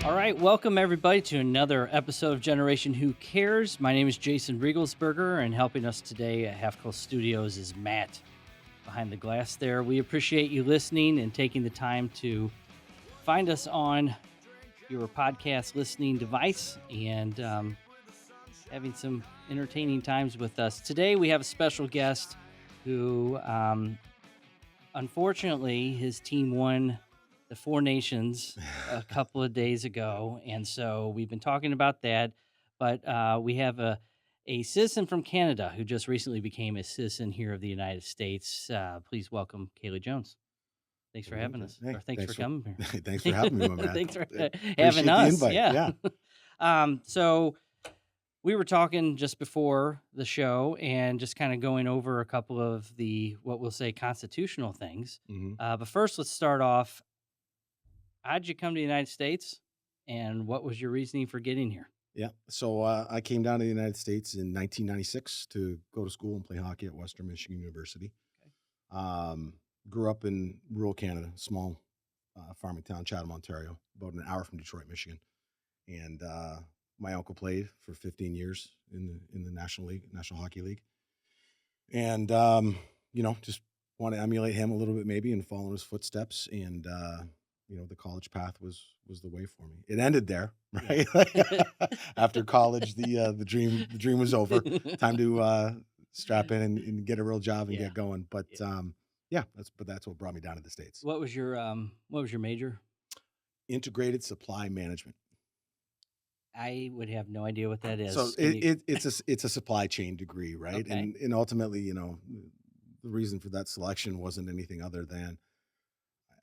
All right, welcome everybody to another episode of Generation Who Cares. My name is Jason Riegelsberger, and helping us today at Half Coast Studios is Matt behind the glass there. We appreciate you listening and taking the time to find us on your podcast listening device and having some entertaining times with us. Today we have a special guest who, unfortunately, his team won the Four Nations a couple of days ago, and so we've been talking about that. But we have a citizen from Canada who just recently became a citizen here of the United States. Please welcome Caley Jones. Thanks for having us, Hey, or thanks for coming here. thanks for having me, my man. Thanks for having Appreciate the us. invite. Yeah. Yeah. So we were talking just before the show and just kind of going over a couple of the what we'll say constitutional things. hmm But first, let's start off. How'd you come to the United States, and what was your reasoning for getting here? Yeah. So I came down to the United States in 1996 to go to school and play hockey at Western Michigan University. Um, Grew up in rural Canada, small farming town, Chatham, Ontario, about an hour from Detroit, Michigan. And my uncle played for 15 years in the National League, National Hockey League. And just want to emulate him a little bit maybe and follow in his footsteps. And the college path was the way for me. It ended there, right? After college, the dream was over. Time to strap in and get a real job and Yeah. get going. But Yeah. that's what brought me down to the States. What was your major? Integrated supply management. I would have no idea what that is. So Can you- it's a supply chain degree, right? Okay. And ultimately, the reason for that selection wasn't anything other than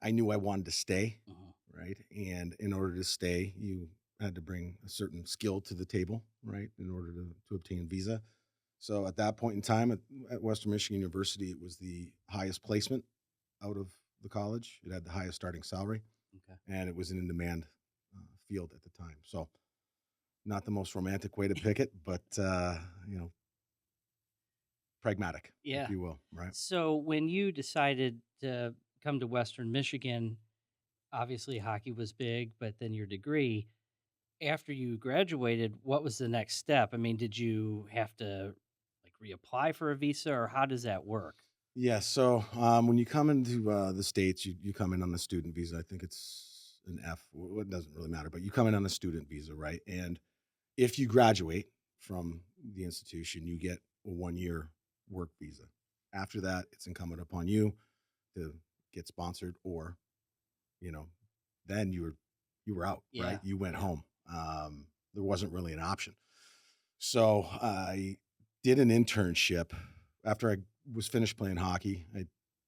I knew I wanted to stay, Mhm. right? And in order to stay, you had to bring a certain skill to the table, right? In order to obtain a visa. So at that point in time at Western Michigan University, it was the highest placement out of the college. It had the highest starting salary, Okay. and it was an in-demand field at the time. So not the most romantic way to pick it, but pragmatic, Yeah. if you will, right? So when you decided to come to Western Michigan, obviously hockey was big, but then your degree. After you graduated, what was the next step? I mean, did you have to like reapply for a visa, or how does that work? Yeah. So when you come into the States, you come in on the student visa. I think it's an F. It doesn't really matter, but you come in on a student visa, right? And if you graduate from the institution, you get a 1 year work visa. After that, it's incumbent upon you to get sponsored, or you know, then you were out, Yeah. right? You went home. There wasn't really an option. So I did an internship after I was finished playing hockey. I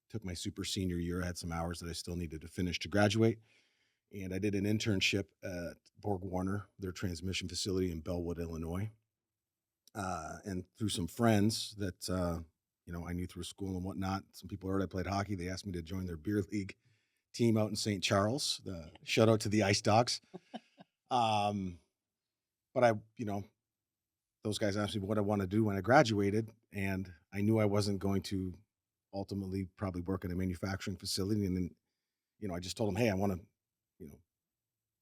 took my super senior year. I had some hours that I still needed to finish to graduate. And I did an internship at Borg Warner, their transmission facility in Bellwood, Illinois. And through some friends that, I knew through school and whatnot, some people heard I played hockey. They asked me to join their beer league team out in St. Charles. Shout out to the Ice Dogs. But those guys asked me what I want to do when I graduated, and I knew I wasn't going to ultimately probably work in a manufacturing facility. And then, I just told them, hey, I want to,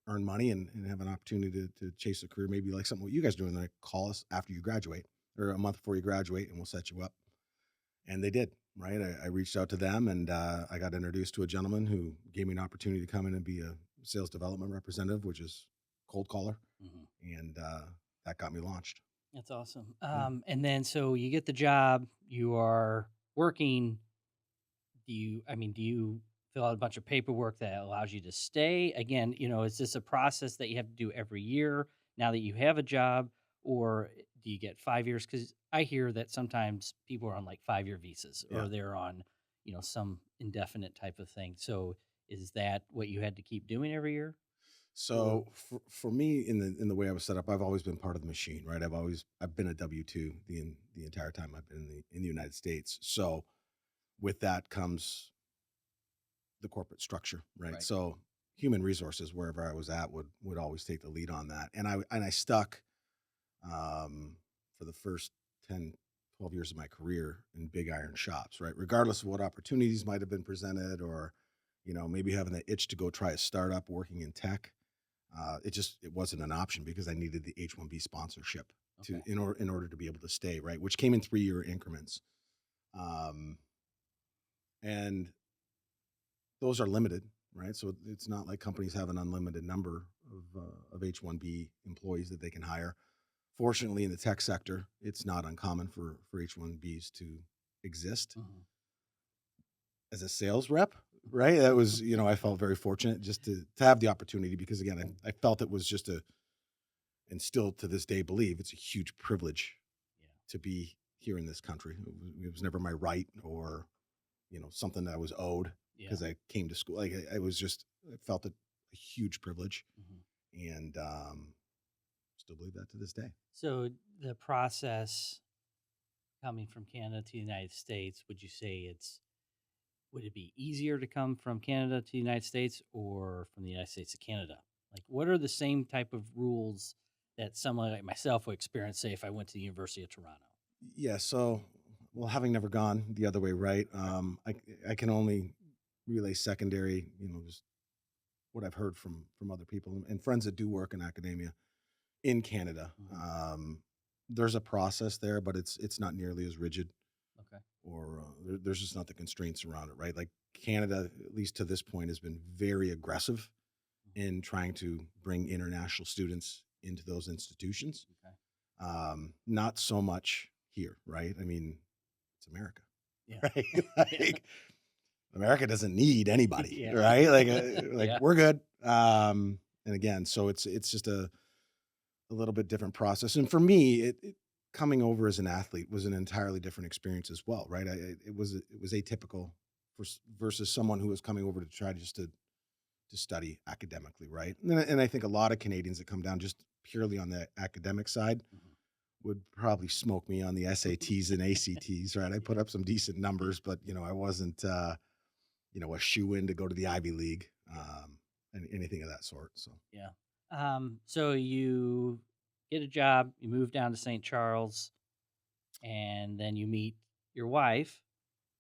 earn money and have an opportunity to chase a career, maybe like something what you guys do. And then call us after you graduate or a month before you graduate, and we'll set you up. And they did, right? I reached out to them, and I got introduced to a gentleman who gave me an opportunity to come in and be a sales development representative, which is cold caller. Mhm. And that got me launched. That's awesome. Yeah. And then so you get the job, you are working. Do you fill out a bunch of paperwork that allows you to stay? Again, is this a process that you have to do every year now that you have a job, or do you get 5 years? Because I hear that sometimes people are on like 5-year visas, Yeah. or they're on, some indefinite type of thing. So is that what you had to keep doing every year? So for me, in the way I was set up, I've always been part of the machine, right? I've been a W-2 the entire time I've been in the United States. So with that comes the corporate structure, right? Right. So human resources, wherever I was at, would always take the lead on that. And I stuck for the first 10, 12 years of my career in big iron shops, right? Regardless of what opportunities might have been presented, or maybe having that itch to go try a startup working in tech. It wasn't an option because I needed the H-1B sponsorship Okay. in order to be able to stay, right? Which came in 3-year increments. Um, and those are limited, right? So it's not like companies have an unlimited number of H-1B employees that they can hire. Fortunately, in the tech sector, it's not uncommon for H-1Bs to exist. Mhm. As a sales rep, right? That was, I felt very fortunate just to have the opportunity because again, I felt it was just and still to this day believe it's a huge privilege Yeah. to be here in this country. It was never my right or, something that I was owed Yeah. because I came to school. Like I felt it a huge privilege Mhm. and still believe that to this day. So the process coming from Canada to the United States, would it be easier to come from Canada to the United States or from the United States to Canada? Like, what are the same type of rules that someone like myself would experience, say, if I went to the University of Toronto? Yeah. So, well, having never gone the other way, right? Okay. I can only relay secondary, just what I've heard from other people and friends that do work in academia in Canada. Mhm. There's a process there, but it's not nearly as rigid, Okay. or there's just not the constraints around it, right? Like Canada, at least to this point, has been very aggressive Mhm. in trying to bring international students into those institutions. Okay. Not so much here, right? I mean, it's America, Yeah. right? Yeah. Like America doesn't need anybody, Yeah. right? Like, Yeah. we're good. And again, so it's just a little bit different process. And for me, it coming over as an athlete was an entirely different experience as well, right? It was atypical versus someone who was coming over to try to study academically, right? And I think a lot of Canadians that come down just purely on the academic side Mhm. would probably smoke me on the SATs and ACTs, right? I put Yeah. up some decent numbers, but I wasn't a shoe in to go to the Ivy League, Yeah. and anything of that sort. So Yeah. So you get a job, you move down to St. Charles, and then you meet your wife.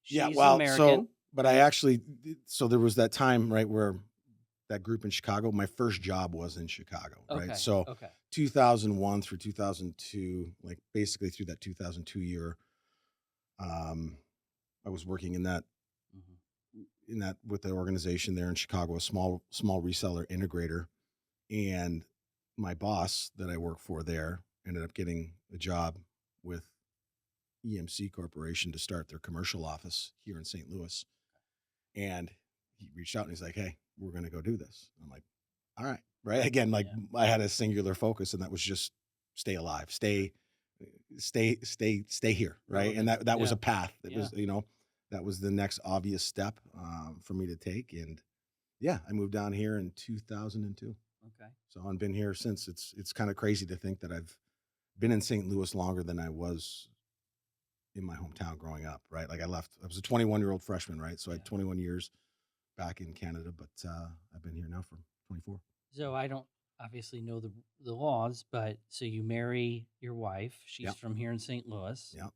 yeah, She's well, American, but I right? actually, so there was that time, right, where that group in Chicago, my first job was in Chicago, right? Okay. So Okay. 2001 through 2002, like basically through that 2002 year, um, I was working Mhm. in that with the organization there in Chicago, a small reseller integrator, and my boss that I worked for there ended up getting a job with EMC Corporation to start their commercial office here in St. Louis. And he reached out and he's like, "Hey, we're going to go do this." I'm like, "All right." Right. Again, like Yeah. I had a singular focus and that was just stay alive, stay here. Right. And Relevant. that was Yeah. a path that Yeah. was, that was the next obvious step for me to take. And yeah, I moved down here in 2002. Okay. So I've been here since. It's kind of crazy to think that I've been in St. Louis longer than I was in my hometown growing up, right? Like I was a 21-year-old freshman, right? So I Yeah. had 21 years back in Canada, but I've been here now for 24. So I don't obviously know the laws, but so you marry your wife. Yeah, She's from here in St. Louis. yeah.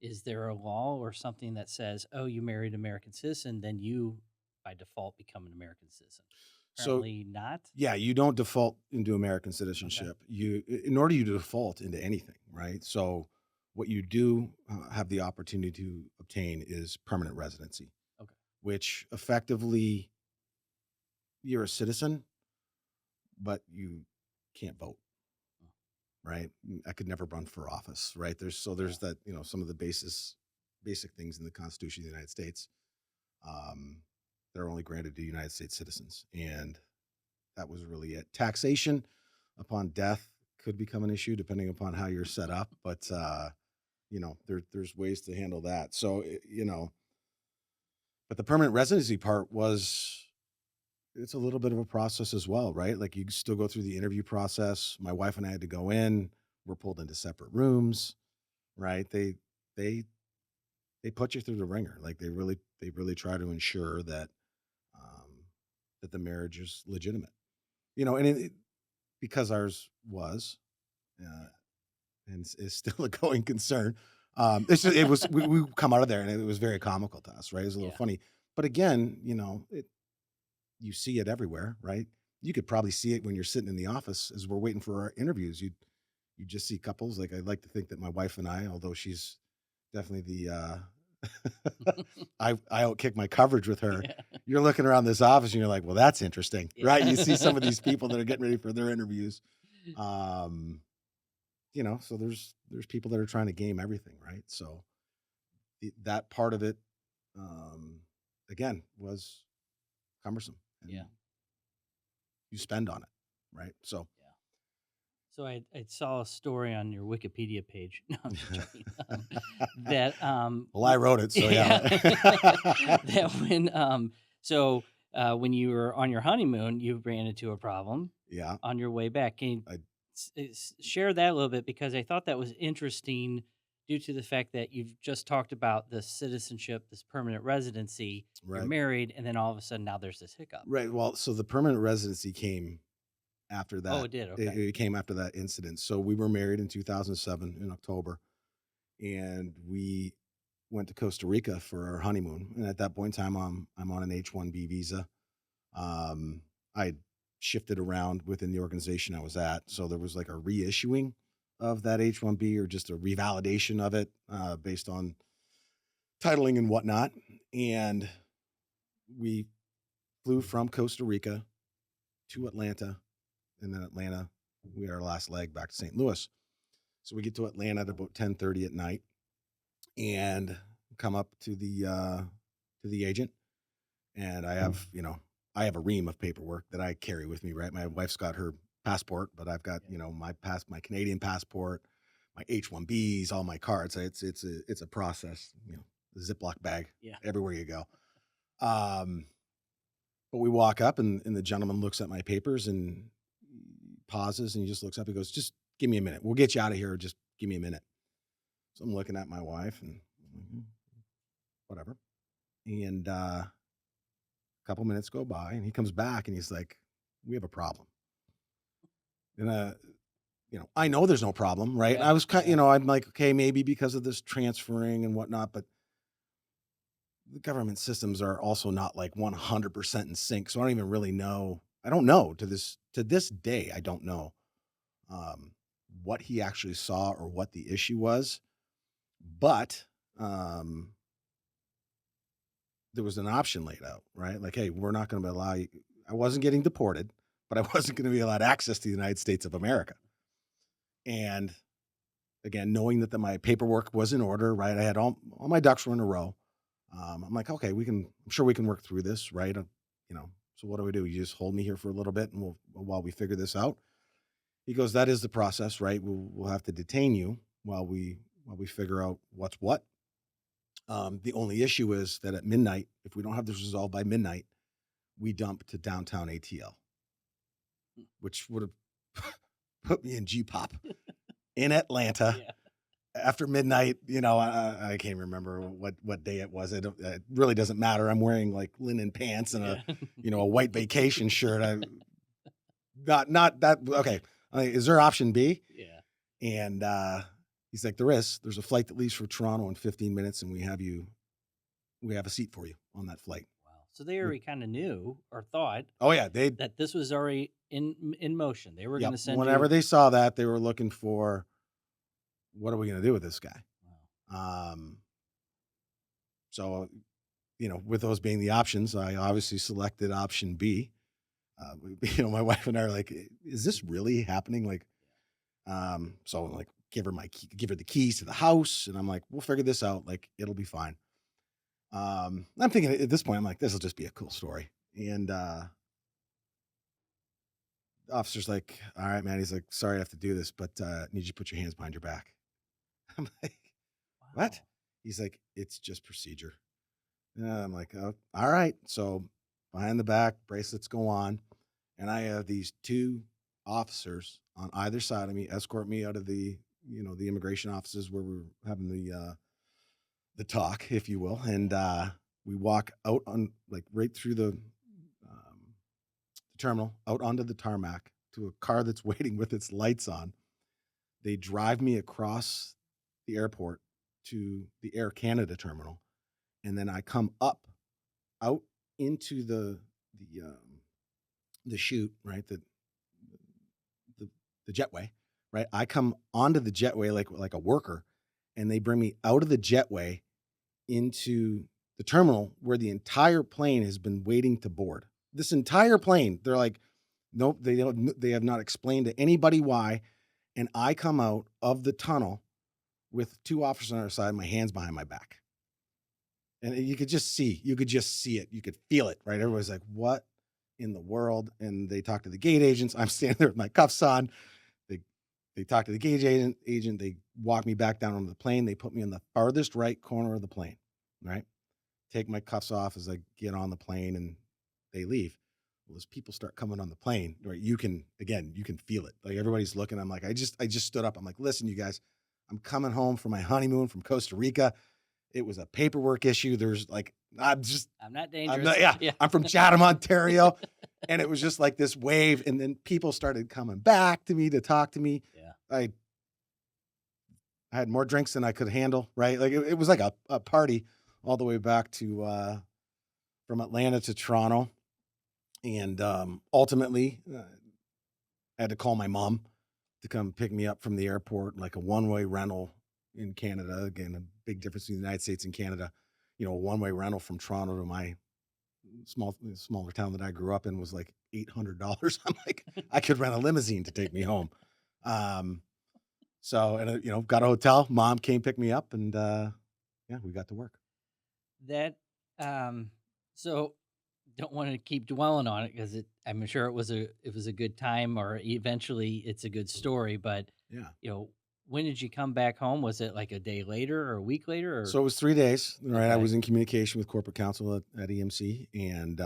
Is there a law or something that says, "Oh, you married an American citizen, then you by default become an American citizen"? So Apparently not. yeah, you don't default into American Okay. citizenship. In order you to default into anything, right? So what you do have the opportunity to obtain is permanent residency, Okay. which effectively you're a citizen, but you can't vote, Mm. right? I could never run for office, right? Yeah. There's that, some of the basic things in the Constitution of the United States um, that are only granted to United States citizens, and that was really it. Taxation upon death could become an issue depending upon how you're set up, but there's ways to handle that. So but the permanent residency part was it's a little bit of a process as well, right? Like you still go through the interview process. My wife and I had to go in. We're pulled into separate rooms, right? They they put you through the ringer. Like they really try to ensure um, that the marriage is legitimate. And because ours was uh, and is still a going concern. It was we come out of there and it was very comical to us, right? It was a little Yeah. funny, but again, you see it everywhere, right? you could probably see it when you're sitting in the office as we're waiting for our interviews. You just see couples. Like, I like to think that my wife and I, although she's definitely I outkick my coverage with her. Yeah. You're looking around this office and you're like, well, that's interesting, right? You see some of Yeah. these people that are getting ready for their interviews. Um, so there's people that are trying to game everything, right? So that part of it, um, again, was cumbersome, and Yeah. you spend on it, right? So Yeah. So I saw a story on your Wikipedia page. No, I'm just joking. That well, I wrote it, so yeah, yeah. that when you were on your honeymoon, you ran into a problem Yeah. on your way back. Can you I share that a little bit, because I thought that was interesting due to the fact that you've just talked about the citizenship, this permanent residency. You're right. married, and then all of a sudden now there's this hiccup. Right. Well, so the permanent residency came after Oh, that. it did. It, Okay. it came after that incident. So we were married in 2007 in October, and we went to Costa Rica for our honeymoon. And at that point in time, I'm on an H-1B visa. I shifted around within the organization I was at, so there was like a reissuing of that H-1B, or just a revalidation of it based on titling and whatnot. And we flew from Costa Rica to Atlanta, and then Atlanta, we had our last leg back to St. Louis. So we get to Atlanta at about 10:30 at night, and come up to the agent, and I have a ream of paperwork that I carry with me. Right, my wife's got her passport, but I've got my Canadian passport, my H-1Bs, all my cards. It's a process. A Ziploc bag Yeah. everywhere you go. But we walk up, and the gentleman looks at my papers and pauses, and he just looks up and goes, "Just give me a minute. We'll get you out of here. Just give me a minute." So I'm looking at my wife and whatever. And a couple minutes go by, and he comes back and he's like, "We have a problem." And I know there's no problem, right? Yeah. I was kind, Yeah. I'm like, okay, maybe because of this transferring and whatnot, but the government systems are also not like 100% in sync. So I don't even really know. I don't know to this day. I don't know um, what he actually saw or what the issue was, but um, there was an option laid out, right? Like, hey, we're not going to allow you. I wasn't getting deported, but I wasn't going to be allowed access to the United States of America. And again, knowing that my paperwork was in order, right? I had all my ducks were in a row. I'm like, okay, I'm sure we can work through this, right? So what do? You just hold me here for a little bit, and while we figure this out. He goes, that is the process, right? We'll have to detain you while we figure out what's what. The only issue is that at midnight, if we don't have this resolved by midnight, we dump to downtown ATL, which would have put me in G-pop in Atlanta. Yeah. After midnight. I can't remember what day it was. It really doesn't matter. I'm wearing like linen pants and a white vacation shirt. Not that okay. Is there option B? Yeah. And he's like, there's a flight that leaves for Toronto in 15 minutes, and we have a seat for you on that flight. Wow. So they already kind of knew or thought Oh yeah, that this was already in motion. They were going yep. to send Whenever you. they saw that, they were looking for, what are we going to do with this guy? Wow. So with those being the options, I obviously selected option B. My wife and I are like, is this really happening? Like, so I'm like, give her the keys to the house, and I'm like, we'll figure this out. Like, it'll be fine. I'm thinking at this point, I'm like, this will just be a cool story. And the officer's like, all right, man. He's like, sorry, I have to do this, but need you to put your hands behind your back. I'm like, what? Wow. He's like, it's just procedure. And I'm like, oh, all right. So behind the back, bracelets go on, and I have these two officers on either side of me escort me out of the immigration offices where we're having the talk, if you will, and we walk out on, like, right through the terminal, out onto the tarmac to a car that's waiting with its lights on. They drive me across the airport to the Air Canada terminal, and then I come up out into the the chute, right? The, the jetway, right? I come onto the jetway like a worker, and they bring me out of the jetway into the terminal where the entire plane has been waiting to board. This entire plane, they're like, nope, they have not explained to anybody why. And I come out of the tunnel with two officers on our side, my hands behind my back. And you could just see it. You could feel it, right? Everybody's like, what in the world? And they talk to the gate agents. I'm standing there with my cuffs on. They they talk to the gate agent. They walk me back down onto the plane. They put me in the farthest right corner of the plane, right? Take my cuffs off as I get on the plane and they leave. Well, as people start coming on the plane, right, you can feel it. Like everybody's looking. I'm like, I just stood up. I'm like, listen, you guys, I'm coming home from my honeymoon from Costa Rica. It was a paperwork issue. There's like, I'm not I'm dangerous. not, yeah, Yeah. I'm from Chatham, Ontario. And it was just like this wave. And then people started coming back to me to talk to me. Yeah. I had more drinks than I could handle, right? Like it was like a party all the way back to from Atlanta to Toronto. And ultimately, I had to call my mom to come pick me up from the airport, like a one-way rental in Canada. Again, a big difference in the United States and Canada. You know, a one-way rental from Toronto to my smaller town that I grew up in was like $800. I'm like, I could rent a limousine to take me home. So, and got a hotel. Mom came pick me up, and yeah, we got to work. That so don't want to keep dwelling on it because I'm sure it was a good time, or eventually it's a good story. But Yeah. when did you come back home? Was it like a day later or a week later? Or So it was 3 days, right? I okay. was in communication with corporate counsel at EMC, and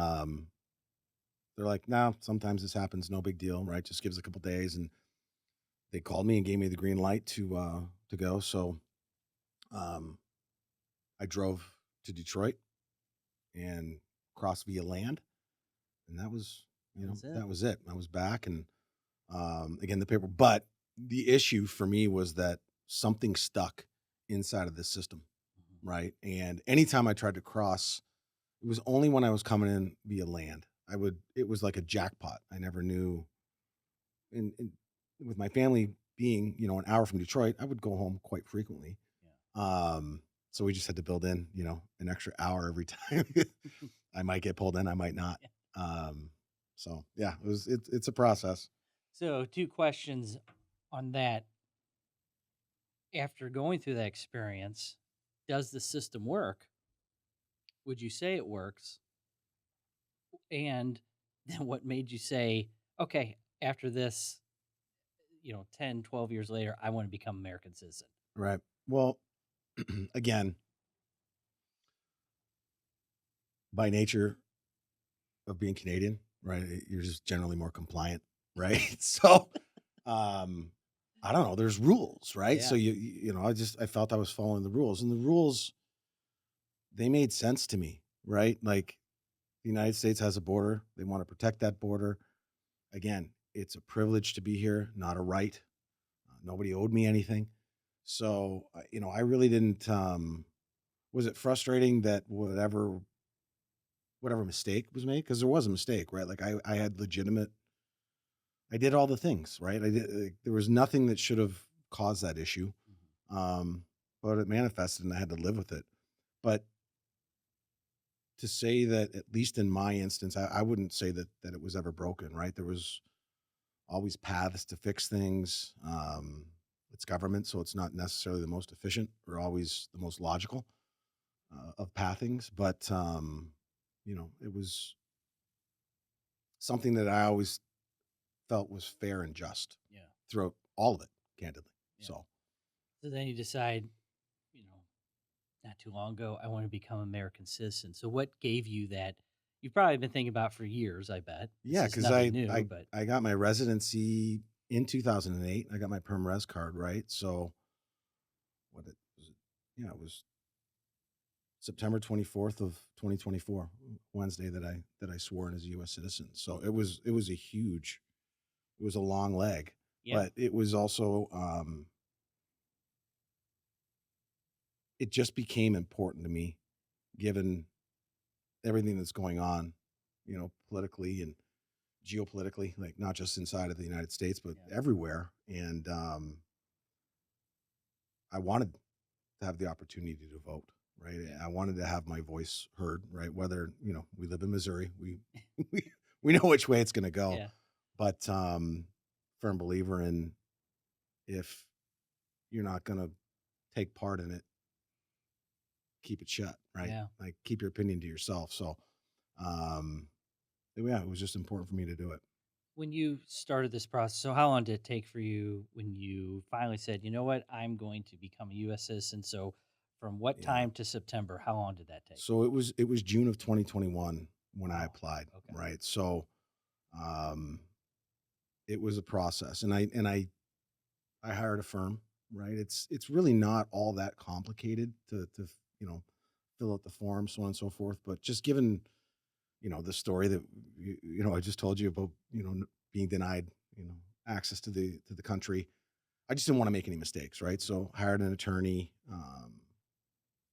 they're like, "No, sometimes this happens, no big deal, right? Just give us a couple days." And they called me and gave me the green light to go. So um, I drove to Detroit and crossed via land, and that was That was it. that was it. I was back, and again the paper. But the issue for me was that something stuck inside of this system, Mhm. right? And anytime I tried to cross, it was only when I was coming in via land. It was like a jackpot. I never knew. And with my family being, an hour from Detroit, I would go home quite frequently. Yeah. So we just had to build in, an extra hour every time. I might get pulled in, I might not. So yeah, it's a process. So, two questions on that. After going through that experience, does the system work? Would you say it works? And then what made you say, okay, after this, 10, 12 years later, I want to become American citizen? Right. Well, again, by nature of being Canadian, right, you're just generally more compliant, right? So, I don't know. There's rules, right? So Yeah. I felt I was following the rules, and the rules they made sense to me, right? Like the United States has a border; they want to protect that border. Again, it's a privilege to be here, not a right. Nobody owed me anything, so I really didn't. Was it frustrating that whatever mistake was made? Because there was a mistake, right? Like I had legitimate. I did all the things, right? I did. Like, there was nothing that should have caused that issue, Mhm. um, but it manifested, and I had to live with it. But to say that, at least in my instance, I wouldn't say that it was ever broken, right? There was always paths to fix things. It's government, so it's not necessarily the most efficient or always the most logical of pathings, but it was something that I always felt was fair and just Yeah. throughout all of it, candidly. Yeah. So So then you decide, you know, not too long ago, I want to become American citizen. So what gave you that? You've probably been thinking about for years, I bet. This yeah, is because nothing new, but I got my residency in 2008. I got my perm res card, right? So what it was, yeah, it was September 24th of 2024, Wednesday that I swore in as a U.S. citizen. So it was a long leg, yeah. but it was also it just became important to me given everything that's going on, politically and geopolitically, like not just inside of the United States, but Yeah. everywhere. And I wanted to have the opportunity to vote, right? Yeah. I wanted to have my voice heard, right? Whether, we live in Missouri, we, we know which way it's going to go, Yeah. but firm believer in, if you're not going to take part in it, keep it shut, right? Yeah. Like keep your opinion to yourself. So, yeah, it was just important for me to do it. When you started this process, so how long did it take for you when you finally said, you know what, I'm going to become a U.S. citizen? So from what Yeah. time to September, how long did that take? So it was June of 2021 when I Wow. applied, Okay. right? So, um, it was a process, and I hired a firm, right? It's really not all that complicated to fill out the form, so on and so forth. But just given the story that I just told you about, being denied access to the country, I just didn't want to make any mistakes, right? So hired an attorney,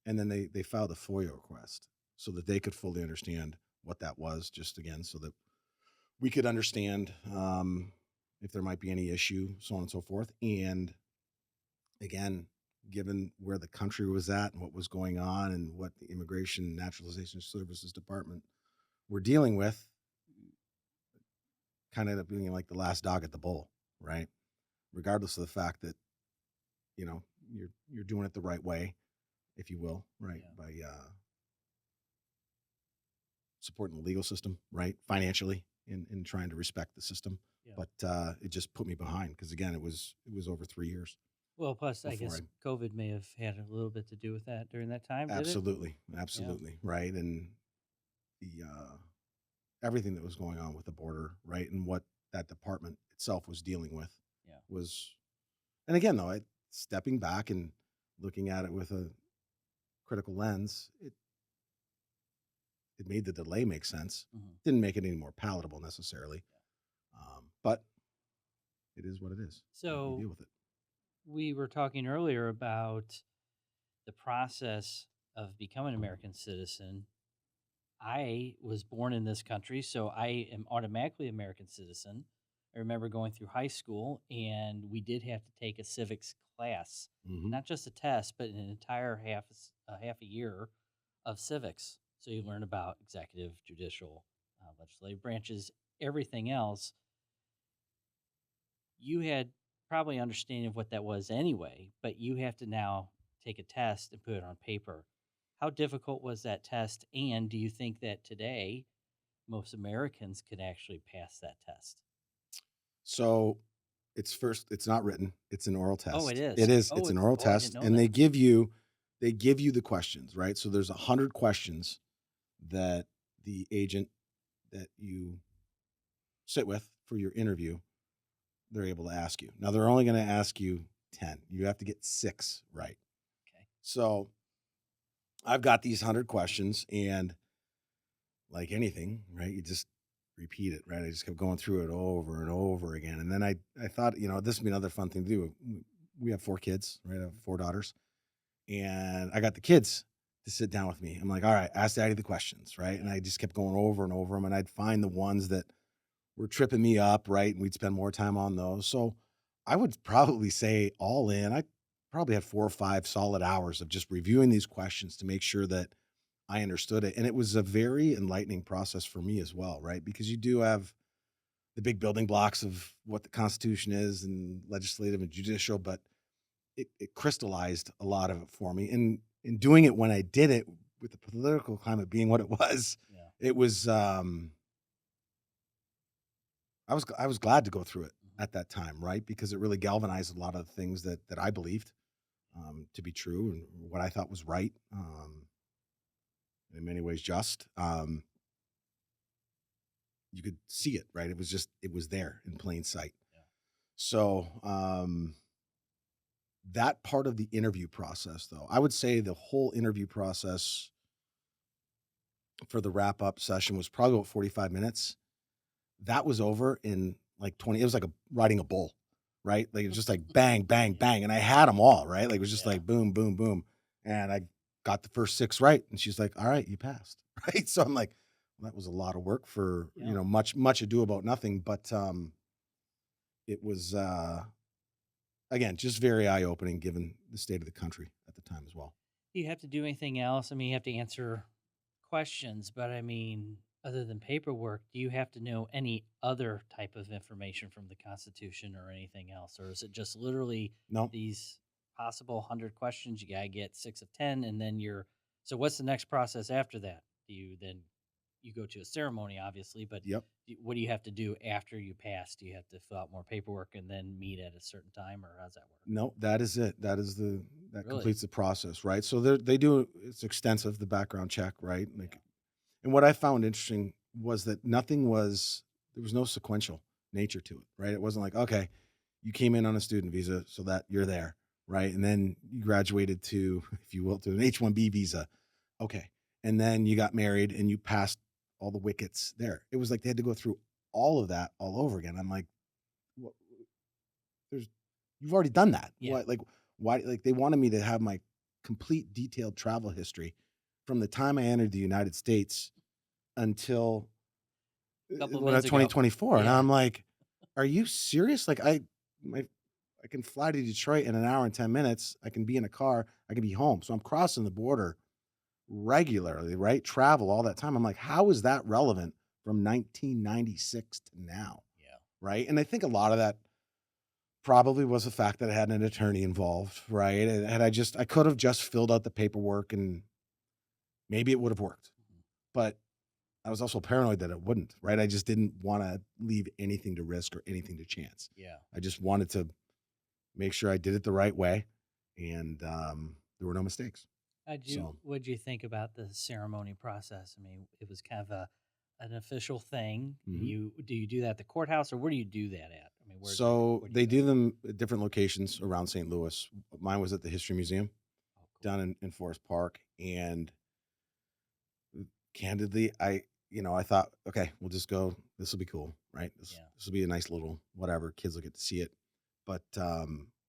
and then they filed a FOIA request so that they could fully understand what that was, just again, so that we could understand if there might be any issue, so on and so forth. And again, given where the country was at and what was going on and what the Immigration and Naturalization Services Department were dealing with, kind of being like the last dog at the bowl, right? Regardless of the fact that you're doing it the right way, if you will, right? Yeah. By supporting the legal system, right? Financially, in trying to respect the system. Yeah. But it just put me behind because again, it was over 3 years. Well, plus, I Before guess I COVID may have had a little bit to do with that during that time, did it? absolutely, right? And the everything that was going on with the border, right, and what that department itself was dealing with Yeah. was, and again, though, stepping back and looking at it with a critical lens, it made the delay make sense. Mm-hmm. Didn't make it any more palatable necessarily, but it is what it is. So you deal with it. we were talking earlier about the process of becoming an American citizen. I was born in this country, so I am automatically American citizen. I remember going through high school, and we did have to take a civics class, Mm-hmm. not just a test, but an entire half a year of civics. So you learn about executive, judicial, legislative branches, everything else. You had probably understanding of what that was anyway, but you have to now take a test and put it on paper. How difficult was that test? And do you think that today most Americans could actually pass that test? So it's not written, it's an oral Oh, it test. is. It is, Oh, it's an it's, oral oh, I didn't test, know and that. they give you the questions, right? So there's 100 questions that the agent that you sit with for your interview, they're able to ask you. Now they're only going to ask you 10. You have to get 6 right. Okay. So I've got these 100 questions, and like anything, right? You just repeat it, right? I just kept going through it over and over again. And then I thought, this would be another fun thing to do. We have 4 kids, right? I have 4 daughters. And I got the kids to sit down with me. I'm like, all right, ask Daddy the questions, right? And I just kept going over and over them, and I'd find the ones that were tripping me up, right? And we'd spend more time on those. So I would probably say all in, I probably had 4 or 5 solid hours of just reviewing these questions to make sure that I understood it. And it was a very enlightening process for me as well, right? Because you do have the big building blocks of what the Constitution is and legislative and judicial, but it crystallized a lot of it for me. And in doing it when I did it, with the political climate being what it was, Yeah. it was I was glad to go through it at that time, right? Because it really galvanized a lot of the things that I believed to be true and what I thought was right, in many ways just. You could see it, right? It was there in plain sight. Yeah. So that part of the interview process, though, I would say the whole interview process for the wrap up session was probably about 45 minutes. That was over in like 20. It was like riding a bull, right? Like it was just like bang, bang, bang. And I had them all, right? Like it was just like boom, boom, boom. And I got the first 6 right. And she's like, all right, you passed. Right. So I'm like, that was a lot of work for, Yeah. much ado about nothing. But it was, again, just very eye opening given the state of the country at the time as well. Do you have to do anything else? I mean, you have to answer questions, but I mean, other than paperwork, do you have to know any other type of information from the Constitution or anything else? Or is it just literally No, these possible 100 questions? You got to get 6 of 10, and then you're. So, what's the next process after that? Do you then you go to a ceremony, obviously, but yep. what do you have to do after you pass? Do you have to fill out more paperwork and then meet at a certain time, or how's that work? No, that is it. That Really? completes the process, right? So they do it's extensive, the background check, right? Yeah. Like, and what I found interesting was that there was no sequential nature to it, right? It wasn't like, okay, you came in on a student visa, so that you're there, right? And then you graduated to, if you will, to an H-1B visa. Okay. And then you got married and you passed all the wickets there. It was like they had to go through all of that all over again. I'm like, what, there's you've already done that. Yeah. Why like they wanted me to have my complete detailed travel history from the time I entered the United States until A couple of when I minutes ago. 2024. And Yeah. I'm like, are you serious? Like I can fly to Detroit in an hour and 10 minutes. I can be in a car. I can be home. So I'm crossing the border regularly, right? Travel all that time. I'm like, how is that relevant from 1996 to now? Yeah. Right. And I think a lot of that probably was the fact that I had an attorney involved, right? And I could have just filled out the paperwork and maybe it would have worked. Mhm. But I was also paranoid that it wouldn't, right? I just didn't want to leave anything to risk or anything to chance. Yeah. I just wanted to make sure I did it the right way, and there were no mistakes. So, What'd you think about the ceremony process? I mean, it was kind of an official thing. mhm. Do you do that at the courthouse, or where do you do that at? I mean, so where do you they go? do them at different locations around St. Louis. Mine was at the History Museum Oh, cool. down in Forest Park, and candidly, I thought, okay, we'll just go. This will be cool, right? This Yeah. this will be a nice little whatever. Kids will get to see it. But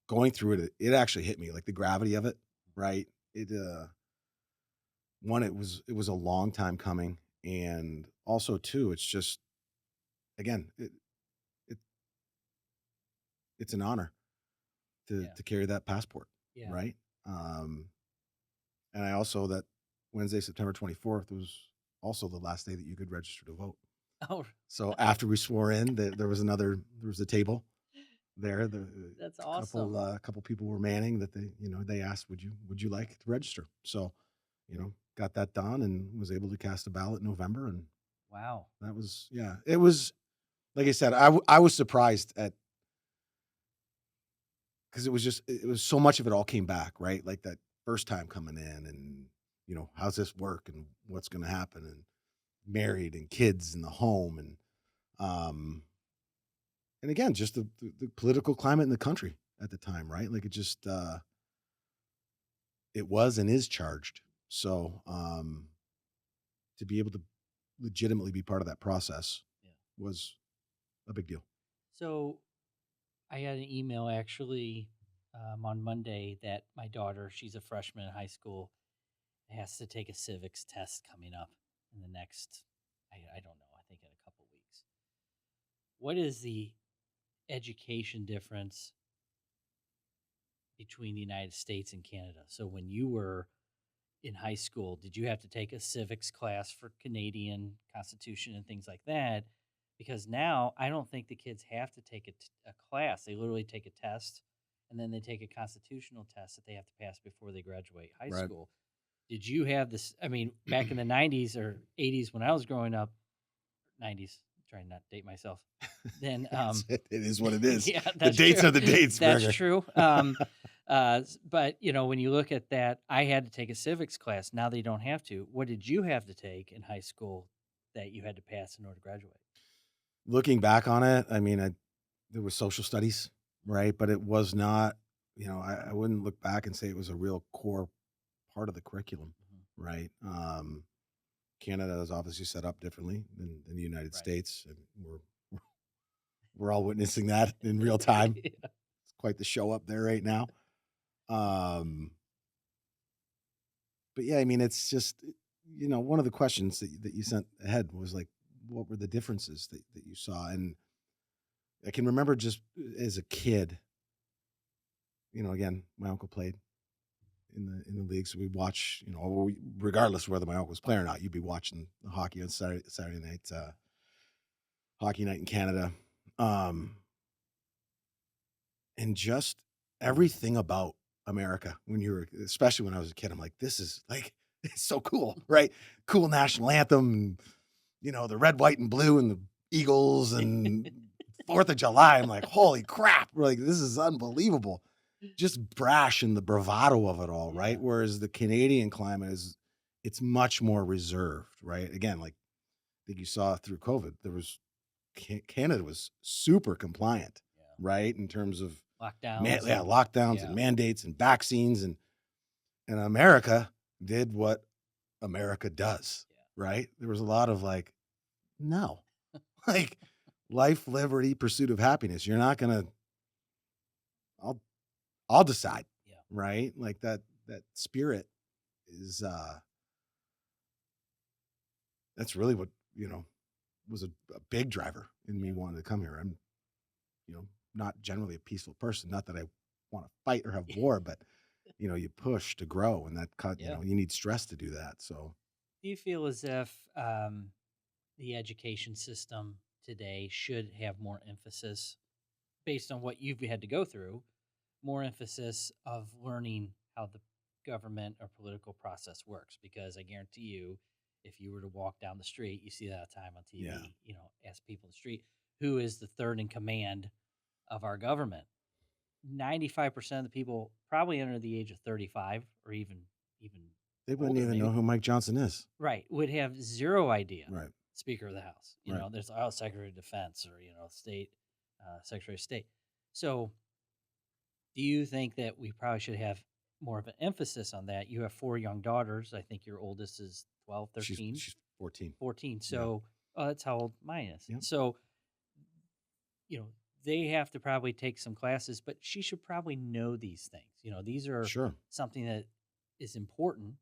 going through it, it actually hit me like the gravity of it, right? It one, it was a long time coming, and also two, it's just again, it it's an honor to Yeah. to carry that passport, Yeah. right? And I also that Wednesday, September 24th was also the last day that you could register to vote. Oh, So after we swore in, there was a table there. The that's couple awesome. couple people were manning that they asked, would you like to register? So, got that done and was able to cast a ballot in November, and Wow. that was yeah. It was like I said, I was surprised at because it was so much of it all came back, right? Like that first time coming in, and how's this work and what's going to happen, and married and kids and the home, um and again just the political climate in the country at the time, right? Like it was and is charged. So to be able to legitimately be part of that process Yeah. was a big deal. So I got an email actually on Monday that my daughter, she's a freshman in high school, has to take a civics test coming up in the next, I don't know, I think in a couple weeks. What is the education difference between the United States and Canada? So when you were in high school, did you have to take a civics class for Canadian Constitution and things like that? Because now I don't think the kids have to take a class. They literally take a test and then they take a constitutional test that they have to pass before they graduate high Right. school. Did you have this? I mean, back in the 90s or 80s when I was growing up, 90s, trying not to date myself, then It is what it is. yeah, The that's dates true. are the dates, That's Burger. true. But when you look at that, I had to take a civics class. Now they don't have to. What did you have to take in high school that you had to pass in order to graduate? Looking back on it, I mean, there was social studies, right? But it was not, I wouldn't look back and say it was a real core part of the curriculum, Mhm. right? Canada is obviously set up differently than the United Right. States, and we're all witnessing that in real time. Yeah. It's quite the show up there right now. Um, but yeah, I mean, it's just one of the questions that you sent ahead was like, what were the differences that you saw? And I can remember just as a kid, again, my uncle played in the league, so we watch, regardless of whether my uncle was playing or not, you'd be watching the hockey on Saturday night, hockey night in Canada, um, and just everything about America especially when I was a kid, I'm like, this is like, it's so cool, right? Cool national anthem, and, the red, white, and blue, and the Eagles, and 4th of July. I'm like, holy crap! We're like, this is unbelievable. Just brash and the bravado of it all, right? Yeah. Whereas the Canadian climate it's much more reserved, right? Again, like I think you saw through COVID, Canada was super compliant, Yeah. right? In terms of Lockdowns. lockdowns and mandates and vaccines, and America did what America does, right? There was a lot of like, no, like life, liberty, pursuit of happiness. You're not gonna. I'll decide, right? Like that spirit is that's really what was a big driver in me wanting to come here. I'm not generally a peaceful person. Not that I want to fight or have war, but you push to grow, and you need stress to do that. So, Do you feel as if the education system today should have more emphasis, based on what you've had to go through, more emphasis of learning how the government or political process works? Because I guarantee you, if you were to walk down the street, you see that all the time on TV, ask people in the street, who is the third in command of our government? 95% of the people probably under the age of 35, or even they wouldn't older, even maybe. know who Mike Johnson is. Right. Would have zero idea. Right. Speaker of the House. Right. There's Secretary of Defense, or, state, Secretary of State. So do you think that we probably should have more of an emphasis on that? You have 4 young daughters. I think your oldest is 12, 13. She's 14. 14. So that's how old mine is. Yep. So, they have to probably take some classes, but she should probably know these things. These are something that is important.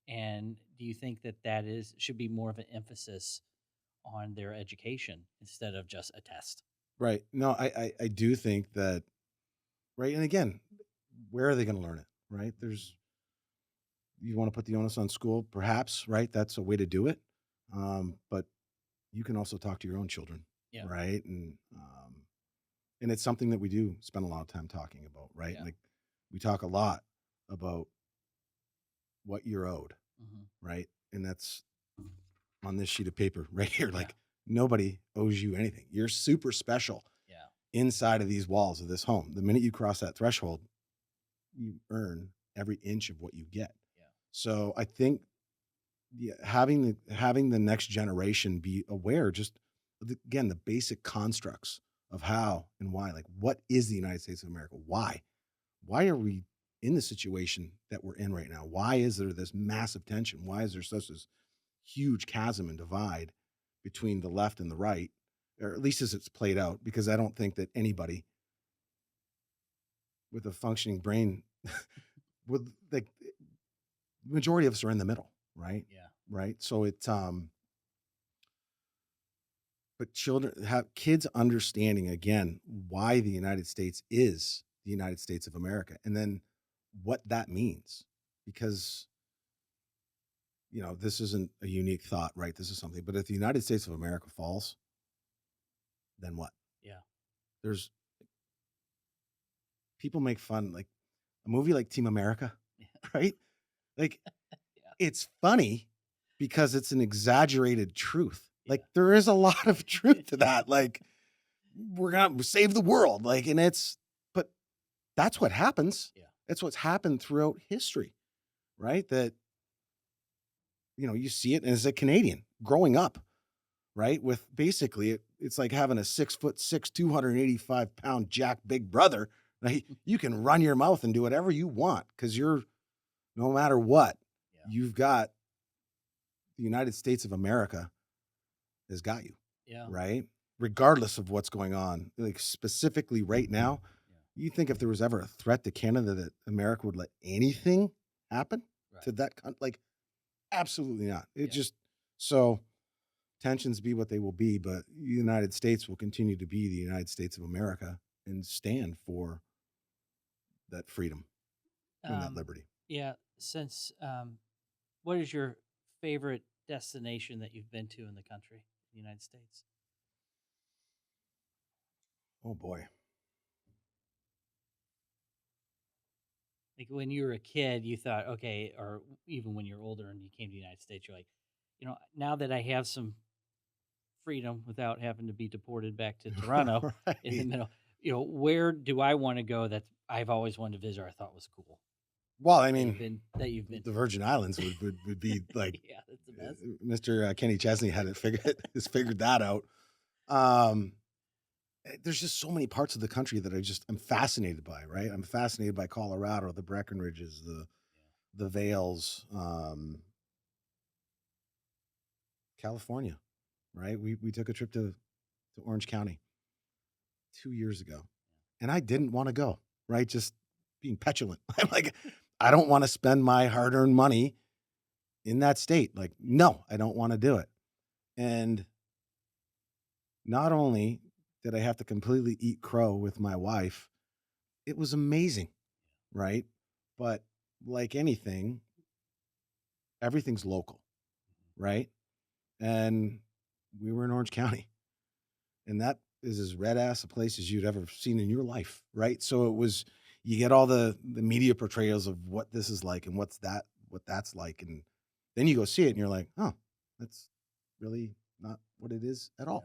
And do you think that should be more of an emphasis on their education instead of just a test? Right. No, I do think that, right. And again, where are they going to learn it? Right. You want to put the onus on school, perhaps, right? That's a way to do it. But you can also talk to your own children. Yeah. Right. And it's something that we do spend a lot of time talking about, right? Yeah. Like we talk a lot about what you're owed, right? And that's on this sheet of paper right here. Like nobody owes you anything. You're super special inside of these walls of this home. The minute you cross that threshold, you earn every inch of what you get. Yeah. So I think having the next generation be aware, just again, the basic constructs of how and why, like what is the United States of America? Why are we in the situation that we're in right now? Why is there this massive tension? Why is there such this huge chasm and divide between the left and the right, or at least as it's played out? Because I don't think that anybody with a functioning brain would, like, the majority of us are in the middle, right? Yeah. Right. So it's but kids understanding again why the United States is the United States of America, and then what that means, because this isn't a unique thought, right? This is something. But if the United States of America falls, then what? Yeah. There's people make fun, like a movie like Team America, right? Like it's funny because it's an exaggerated truth. Like there is a lot of truth to that. Like we're gonna save the world. Like, but that's what happens. Yeah. That's what's happened throughout history, right? That, you see it as a Canadian growing up, right? With basically it's like having a 6'6", 285-pound jack big brother. Right? You can run your mouth and do whatever you want because you're, no matter what, you've got the United States of America has got you. Yeah. Right. Regardless of what's going on, like specifically right now, you think if there was ever a threat to Canada that America would let anything happen to that, like Absolutely not. It Yeah. just so tensions be what they will be, but the United States will continue to be the United States of America and stand for that freedom and that Um, liberty. yeah. Since what is your favorite destination that you've been to in the country, the United States? Oh boy. Like when you were a kid, you thought, okay, or even when you're older and you came to the United States, you're like, now that I have some freedom without having to be deported back to Toronto in the Right. middle, where do I want to go that I've always wanted to visit or I thought was cool Well, I that mean, you've been the to? Virgin Islands would be like Yeah, that's the best. Mr. Kenny Chesney had it figured has figured that out. Um, there's just so many parts of the country that I'm fascinated by. Right, I'm fascinated by Colorado, the Breckenridges, the Vales, California. Right, we took a trip to Orange County 2 years ago, and I didn't want to go. Right, just being petulant. I'm like, I don't want to spend my hard-earned money in that state. Like, no, I don't want to do it. And not only did I have to completely eat crow with my wife, it was amazing, right? But like anything, everything's local, right? And we were in Orange County, and that is as red ass a place as you'd ever seen in your life, right? So it was you get all the media portrayals of what this is like and what that's like, and then you go see it and you're like, oh, that's really not what it is at Yeah. all.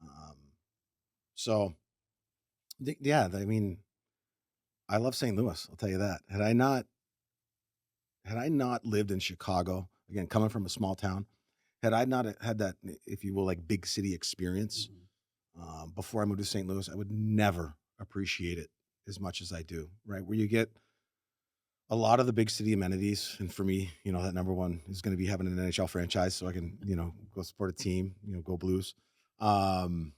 Um, so yeah, I mean, I love St. Louis. I'll tell you that. Had I not lived in Chicago, again, coming from a small town, had I not had that, if you will, like big city experience Hmm. before I moved to St. Louis, I would never appreciate it as much as I do. Right, where you get a lot of the big city amenities, and for me, that number one is going to be having an NHL franchise, so I can, go support a team, go Blues. Um,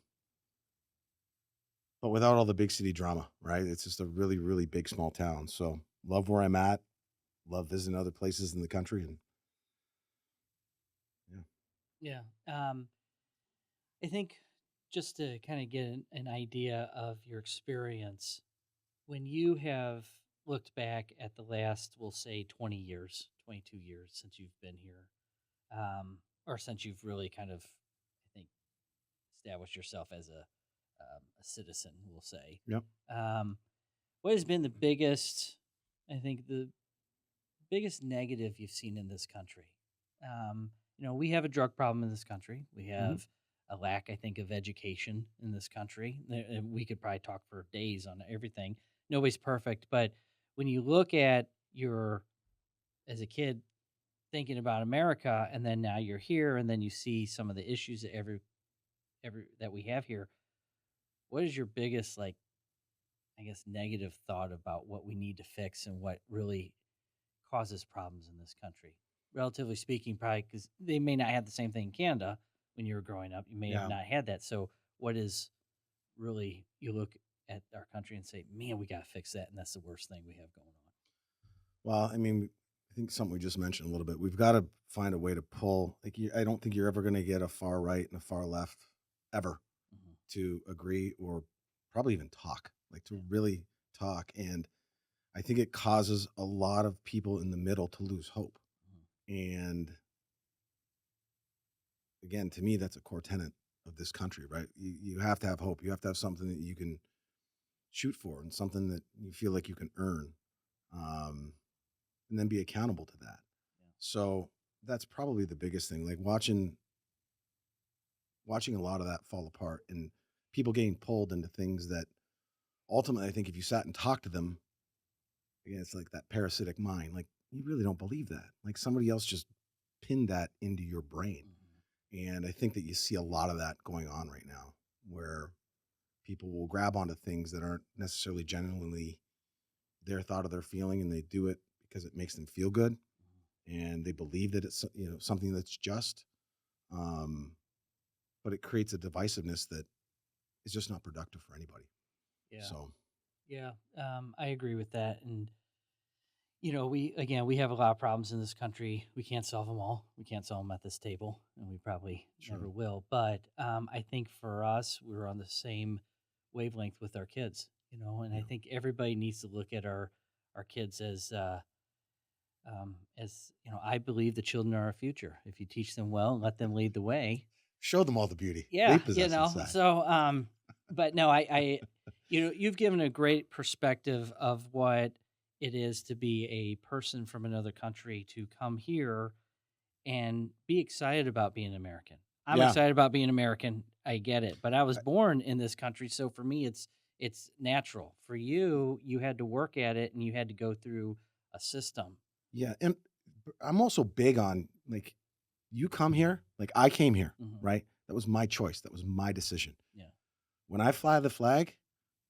but without all the big city drama, right? It's just a really, really big small town. So love where I'm at. Love visiting other places in the country, and yeah. Yeah. I think just to kind of get an idea of your experience, when you have looked back at the last, we'll say 20 years, 22 years since you've been here, or since you've really kind of, I think, established yourself as a citizen, we'll say, Yep. um, what has been the biggest, I think, the biggest negative you've seen in this country? Um, we have a drug problem in this country. We Hmm. have a lack, I think, of education in this country. And we could probably talk for days on everything. Nobody's perfect, but when you look at your as a kid thinking about America, and then now you're here, and then you see some of the issues that every that we have here. What is your biggest, like, I guess, negative thought about what we need to fix and what really causes problems in this country? Relatively speaking, probably because they may not have the same thing in Canada when you were growing up. You may have Yeah. not had that. So, what is really, you look at our country and say, man, we got to fix that. And that's the worst thing we have going on. Well, I mean, I think something we just mentioned a little bit. We've got to find a way to pull. Like, I don't think you're ever going to get a far right and a far left ever Hmm. to agree or probably even talk. Like to Yeah. really talk. And I think it causes a lot of people in the middle to lose hope. Hmm. And again, to me, that's a core tenet of this country, right? You have to have hope. You have to have something that you can shoot for and something that you feel like you can earn, um, and then be accountable to that. So that's probably the biggest thing. Like watching a lot of that fall apart and people getting pulled into things that ultimately, I think if you sat and talked to them, again, it's like that parasitic mind. Like you really don't believe that. Like somebody else just pinned that into your brain. Hmm. And I think that you see a lot of that going on right now, where people will grab onto things that aren't necessarily genuinely their thought or their feeling, and they do it because it makes them feel good, and they believe that it's something that's just. Um, but it creates a divisiveness that is just not productive for anybody. Yeah. So Yeah. I agree with that. And, we have a lot of problems in this country. We can't solve them all. We can't solve them at this table, and we probably never Sure. will. But I think for us, we're on the same wavelength with our kids. And I Yeah. think everybody needs to look at our kids as I believe the children are our future. If you teach them well and let them lead the way, Show them all the beauty they yeah, possess inside. so, but no, you've given a great perspective of what it is to be a person from another country to come here and be excited about being American. I'm Yeah. excited about being American. I get it, but I was born in this country, so for me, it's natural. For you, you had to work at it, and you had to go through a system. Yeah. And I'm also big on like, you come here, like I came here, Mhm. right? That was my choice. That was my decision. Yeah. When I fly the flag,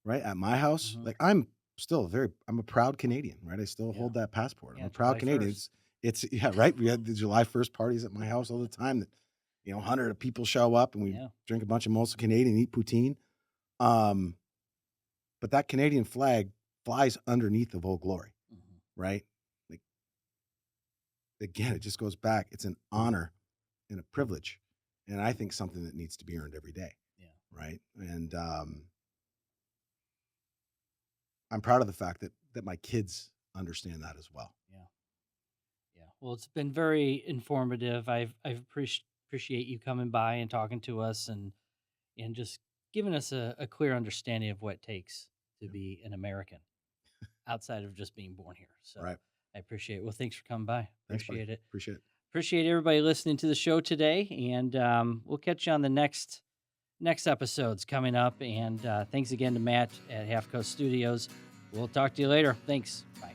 right, at my house, Mhm. like I'm a proud Canadian, right? I still Yeah. hold that passport. I'm Yeah, a proud July Canadian. 1st. Yeah, right. We had the July 1st parties at my house all the time that, 100 of people show up and we Yeah. drink a bunch of Molson Canadian, eat poutine. Um, but that Canadian flag flies underneath of Old Glory, Mhm. right? Like, again, it just goes back. It's an honor and a privilege. And I think something that needs to be earned every day. Yeah. Right. And I'm proud of the fact that my kids understand that as well. Yeah. Yeah. Well, it's been very informative. I've appreciate you coming by and talking to us and just giving us a clear understanding of what it takes to be an American outside of just being born here. So Right. I appreciate it. Well, thanks for coming by. Thanks, buddy. Appreciate it. Appreciate it. Appreciate everybody listening to the show today, and we'll catch you on the next episodes coming up. And thanks again to Matt at Half Coast Studios. We'll talk to you later. Thanks. Bye.